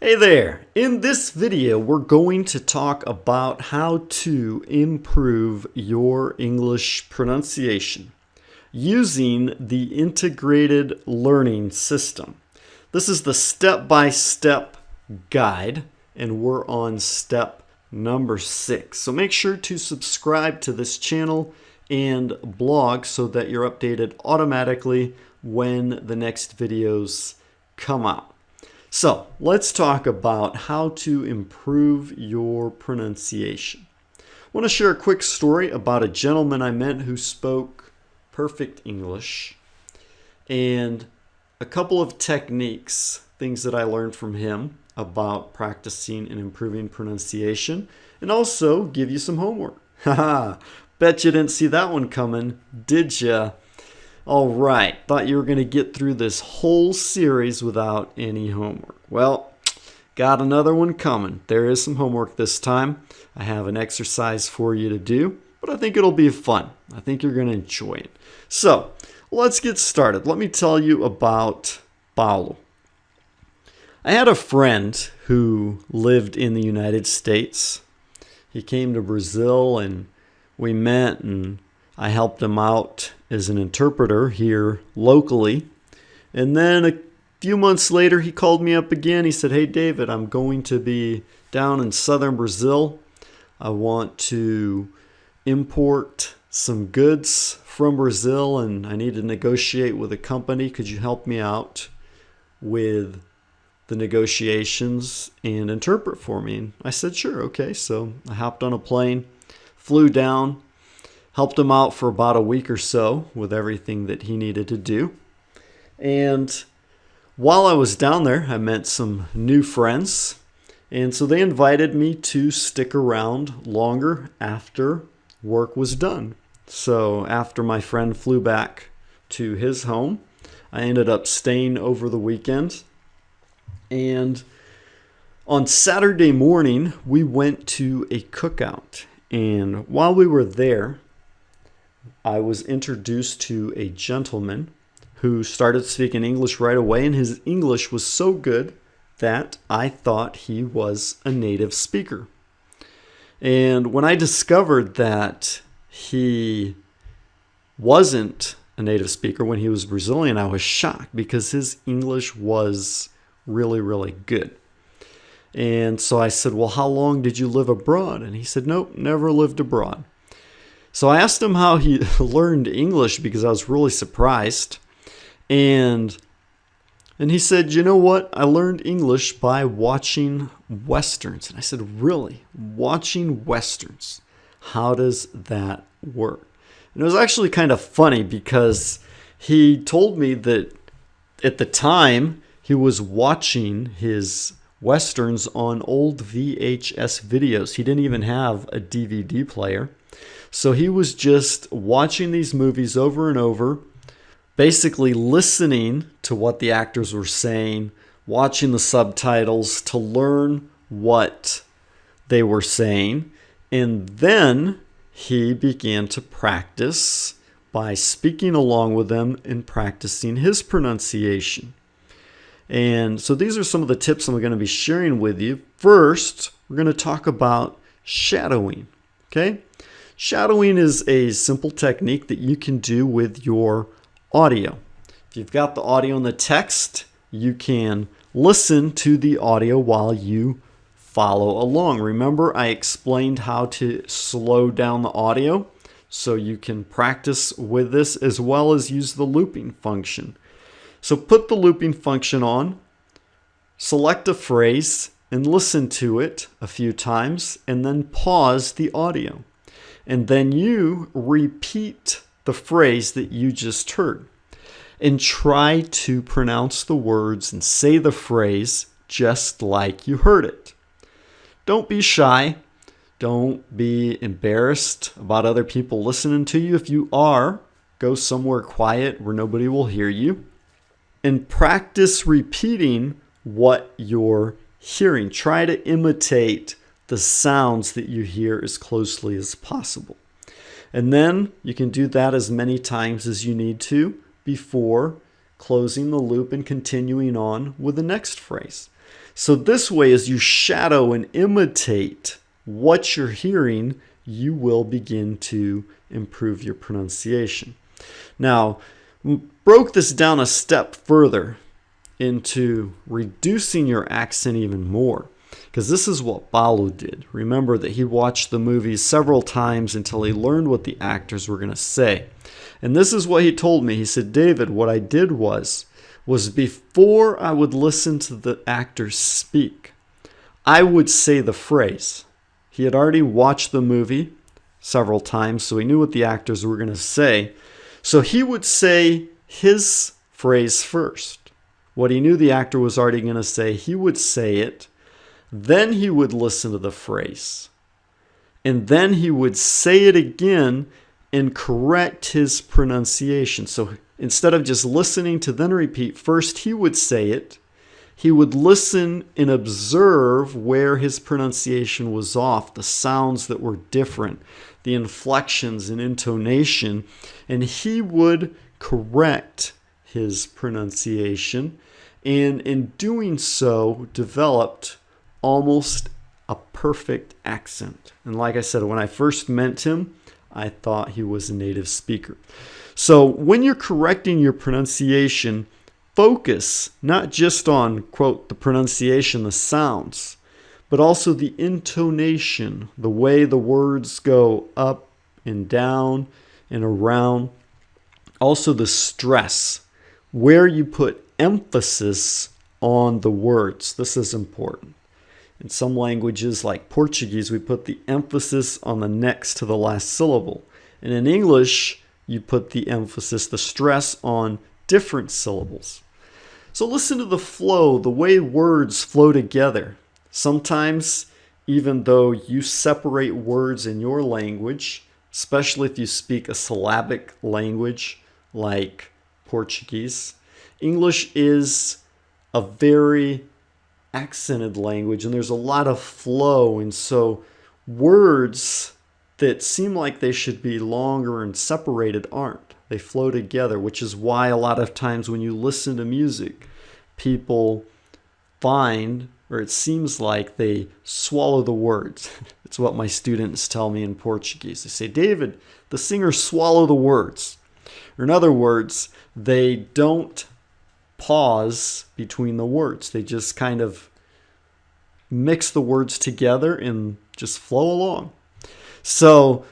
Hey there! In this video, we're going to talk about how to improve your English pronunciation using the integrated learning system. This is the step-by-step guide, and we're on step number 6. So make sure to subscribe to this channel and blog so that you're updated automatically when the next videos come out. So let's talk about how to improve your pronunciation. I want to share a quick story about a gentleman I met who spoke perfect English and a couple of techniques, things that I learned from him about practicing and improving pronunciation, and also give you some homework. Haha, bet you didn't see that one coming, did ya? All right, thought you were going to get through this whole series without any homework. Well, got another one coming. There is some homework this time. I have an exercise for you to do, but I think it'll be fun. I think you're going to enjoy it. So, let's get started. Let me tell you about Paulo. I had a friend who lived in the United States. He came to Brazil and we met and I helped him out as an interpreter here locally. And then a few months later, he called me up again. He said, "Hey, David, I'm going to be down in southern Brazil. I want to import some goods from Brazil, and I need to negotiate with a company. Could you help me out with the negotiations and interpret for me?" And I said, "Sure, okay." So I hopped on a plane, flew down, helped him out for about a week or so with everything that he needed to do. And while I was down there, I met some new friends. And so they invited me to stick around longer after work was done. So after my friend flew back to his home, I ended up staying over the weekend. And on Saturday morning, we went to a cookout. And while we were there, I was introduced to a gentleman who started speaking English right away, and his English was so good that I thought he was a native speaker. And when I discovered that he wasn't a native speaker when he was Brazilian, I was shocked because his English was really, really good. And so I said, "Well, how long did you live abroad?" And he said, "Nope, never lived abroad." So I asked him how he learned English because I was really surprised. And he said, "You know what? I learned English by watching Westerns." And I said, "Really? Watching Westerns? How does that work?" And it was actually kind of funny because he told me that at the time he was watching his Westerns on old VHS videos. He didn't even have a DVD player. So he was just watching these movies over and over, basically listening to what the actors were saying, watching the subtitles to learn what they were saying. And then he began to practice by speaking along with them and practicing his pronunciation. And so these are some of the tips I'm going to be sharing with you. First, we're going to talk about shadowing. Okay? Shadowing is a simple technique that you can do with your audio. If you've got the audio and the text, you can listen to the audio while you follow along. Remember, I explained how to slow down the audio, so you can practice with this as well as use the looping function. So put the looping function on, select a phrase, and listen to it a few times, and then pause the audio. And then you repeat the phrase that you just heard. And try to pronounce the words and say the phrase just like you heard it. Don't be shy. Don't be embarrassed about other people listening to you. If you are, go somewhere quiet where nobody will hear you. And practice repeating what you're hearing. Try to imitate the sounds that you hear as closely as possible. And then you can do that as many times as you need to before closing the loop and continuing on with the next phrase. So this way, as you shadow and imitate what you're hearing, you will begin to improve your pronunciation. Now, broke this down a step further into reducing your accent even more, because this is what Balu did. Remember that he watched the movies several times until he learned what the actors were going to say. And this is what he told me. He said, David, what I did was before I would listen to the actors speak, I would say the phrase. He had already watched the movie several times, so he knew what the actors were going to say. So he would say his phrase first. What he knew the actor was already going to say, he would say it. Then he would listen to the phrase. And then he would say it again and correct his pronunciation. So instead of just listening to then repeat, first he would say it. He would listen and observe where his pronunciation was off, the sounds that were different, the inflections and intonation, and he would correct his pronunciation, and in doing so, developed almost a perfect accent. And like I said, when I first met him, I thought he was a native speaker. So when you're correcting your pronunciation, focus not just on, quote, the pronunciation, the sounds, but also the intonation, the way the words go up and down and around. Also the stress, where you put emphasis on the words. This is important. In some languages like Portuguese, we put the emphasis on the next to the last syllable. And in English, you put the emphasis, the stress on different syllables. So listen to the flow, the way words flow together. Sometimes, even though you separate words in your language, especially if you speak a syllabic language like Portuguese, English is a very accented language, and there's a lot of flow, and so words that seem like they should be longer and separated aren't. They flow together, which is why a lot of times when you listen to music, people find, or it seems like they swallow the words. It's what my students tell me in Portuguese. They say, David, the singers swallow the words. Or in other words, they don't pause between the words. They just kind of mix the words together and just flow along. So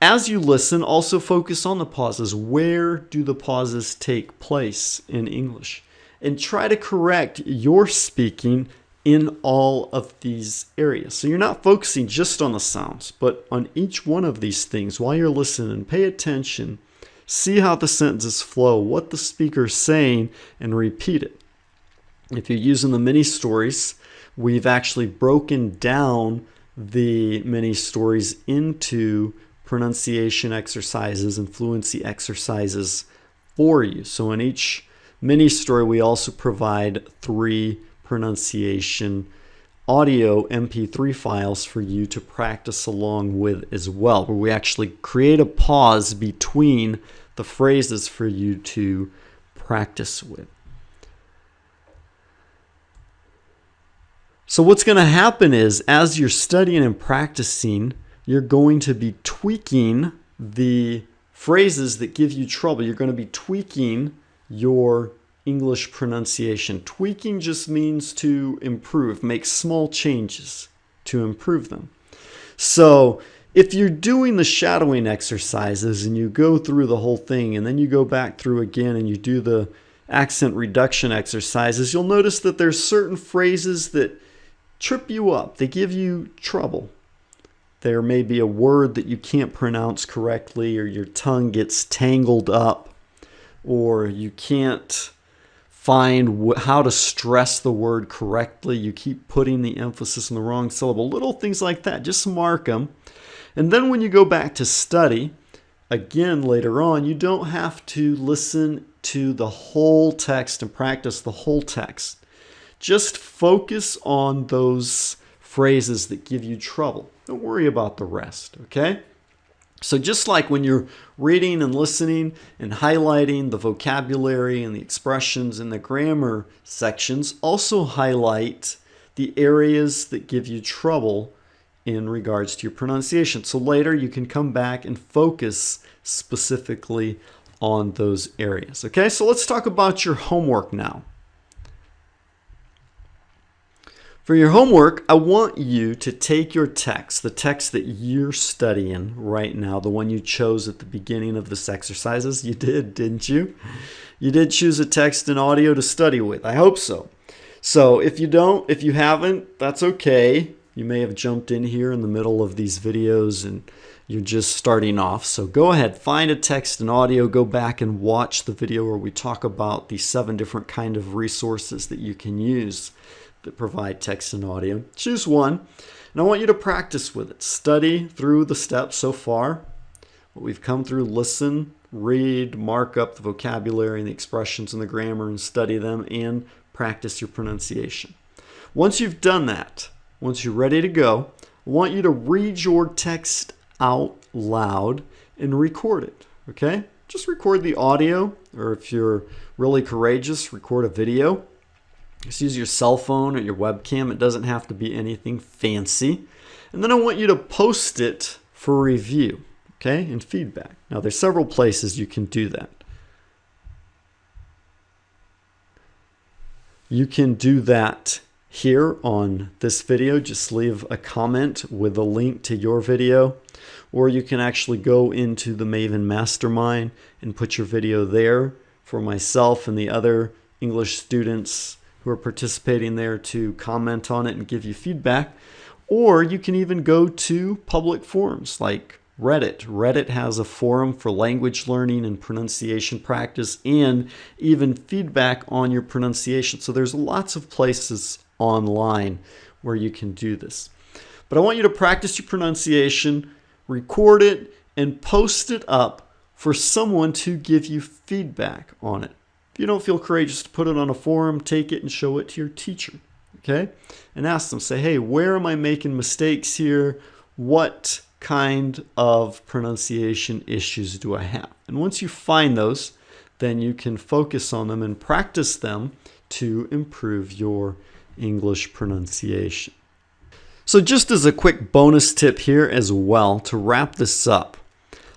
as you listen, also focus on the pauses. Where do the pauses take place in English? And try to correct your speaking in all of these areas. So you're not focusing just on the sounds, but on each one of these things while you're listening. Pay attention. See how the sentences flow, what the speaker's saying, and repeat it. If you're using the mini stories, we've actually broken down the mini stories into pronunciation exercises and fluency exercises for you. So in each mini story, we also provide 3 pronunciation audio MP3 files for you to practice along with as well, where we actually create a pause between the phrases for you to practice with. So what's going to happen is, as you're studying and practicing, you're going to be tweaking the phrases that give you trouble. You're going to be tweaking your English pronunciation. Tweaking just means to improve, make small changes to improve them. So if you're doing the shadowing exercises and you go through the whole thing and then you go back through again and you do the accent reduction exercises, you'll notice that there's certain phrases that trip you up. They give you trouble. There may be a word that you can't pronounce correctly, or your tongue gets tangled up, or you can't find how to stress the word correctly. You keep putting the emphasis on the wrong syllable. Little things like that. Just mark them. And then when you go back to study, again later on, you don't have to listen to the whole text and practice the whole text. Just focus on those phrases that give you trouble. Don't worry about the rest, okay? So just like when you're reading and listening and highlighting the vocabulary and the expressions in the grammar sections, also highlight the areas that give you trouble in regards to your pronunciation. So later you can come back and focus specifically on those areas. Okay, so let's talk about your homework now. For your homework, I want you to take your text, the text that you're studying right now, the one you chose at the beginning of this exercises. You did, didn't you? You did choose a text and audio to study with. I hope so. So if you haven't, that's okay. You may have jumped in here in the middle of these videos and you're just starting off. So go ahead, find a text and audio, go back and watch the video where we talk about the 7 different kind of resources that you can use that provide text and audio. Choose one, and I want you to practice with it. Study through the steps so far, what we've come through. Listen, read, mark up the vocabulary and the expressions and the grammar and study them, and practice your pronunciation. Once you've done that, once you're ready to go, I want you to read your text out loud and record it, okay? Just record the audio, or if you're really courageous, record a video. Just use your cell phone or your webcam. It doesn't have to be anything fancy. And then I want you to post it for review, okay, and feedback. Now, there's several places you can do that. You can do that here on this video. Just leave a comment with a link to your video. Or you can actually go into the Maven Mastermind and put your video there for myself and the other English students who are participating there to comment on it and give you feedback. Or you can even go to public forums like Reddit. Reddit has a forum for language learning and pronunciation practice and even feedback on your pronunciation. So there's lots of places online where you can do this. But I want you to practice your pronunciation, record it, and post it up for someone to give you feedback on it. If you don't feel courageous to put it on a forum, take it and show it to your teacher, okay? And ask them, say, hey, where am I making mistakes here? What kind of pronunciation issues do I have? And once you find those, then you can focus on them and practice them to improve your English pronunciation. So just as a quick bonus tip here as well to wrap this up,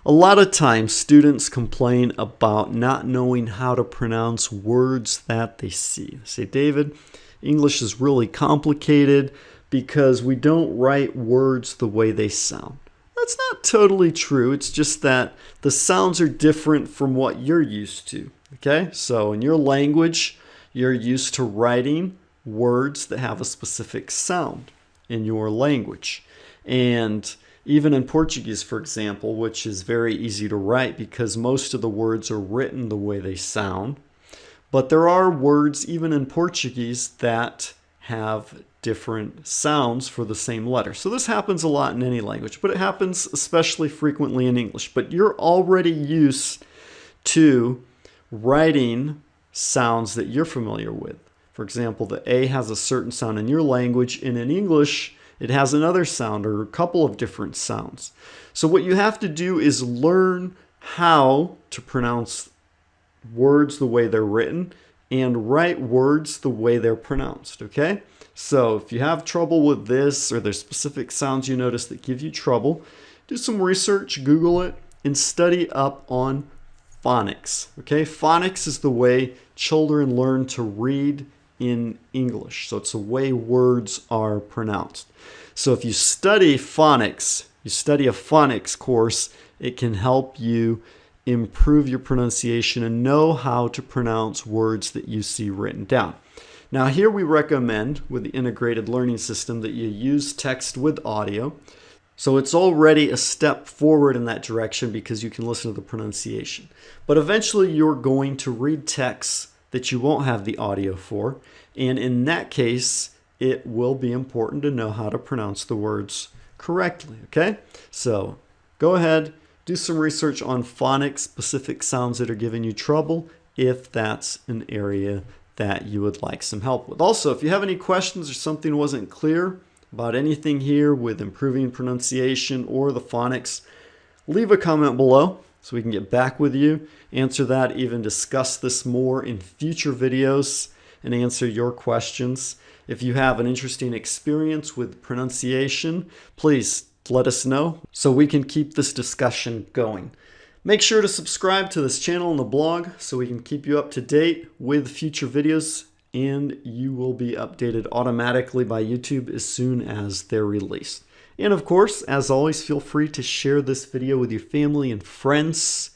a lot of times students complain about not knowing how to pronounce words that they see. They say, David, English is really complicated because we don't write words the way they sound. That's not totally true. It's just that the sounds are different from what you're used to. Okay? So in your language, you're used to writing words that have a specific sound in your language. And even in Portuguese, for example, which is very easy to write because most of the words are written the way they sound. But there are words, even in Portuguese, that have different sounds for the same letter. So this happens a lot in any language, but it happens especially frequently in English. But you're already used to writing sounds that you're familiar with. For example, the A has a certain sound in your language, and in English, it has another sound or a couple of different sounds. So what you have to do is learn how to pronounce words the way they're written and write words the way they're pronounced, okay? So if you have trouble with this or there's specific sounds you notice that give you trouble, do some research, Google it, and study up on phonics, okay? Phonics is the way children learn to read in English. So it's the way words are pronounced. So if you study phonics, you study a phonics course, it can help you improve your pronunciation and know how to pronounce words that you see written down. Now here we recommend with the integrated learning system that you use text with audio. So it's already a step forward in that direction because you can listen to the pronunciation. But eventually you're going to read texts that you won't have the audio for. And in that case, it will be important to know how to pronounce the words correctly, okay? So go ahead, do some research on phonics, specific sounds that are giving you trouble, if that's an area that you would like some help with. Also, if you have any questions or something wasn't clear about anything here with improving pronunciation or the phonics, leave a comment below so we can get back with you, answer that, even discuss this more in future videos and answer your questions. If you have an interesting experience with pronunciation, please let us know so we can keep this discussion going. Make sure to subscribe to this channel and the blog so we can keep you up to date with future videos, and you will be updated automatically by YouTube as soon as they're released. And of course, as always, feel free to share this video with your family and friends.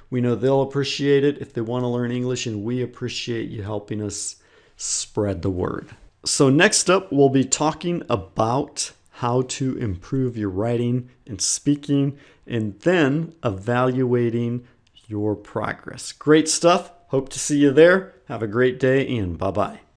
We know they'll appreciate it if they want to learn English, and we appreciate you helping us spread the word. So next up, we'll be talking about how to improve your writing and speaking, and then evaluating your progress. Great stuff. Hope to see you there. Have a great day, and bye-bye.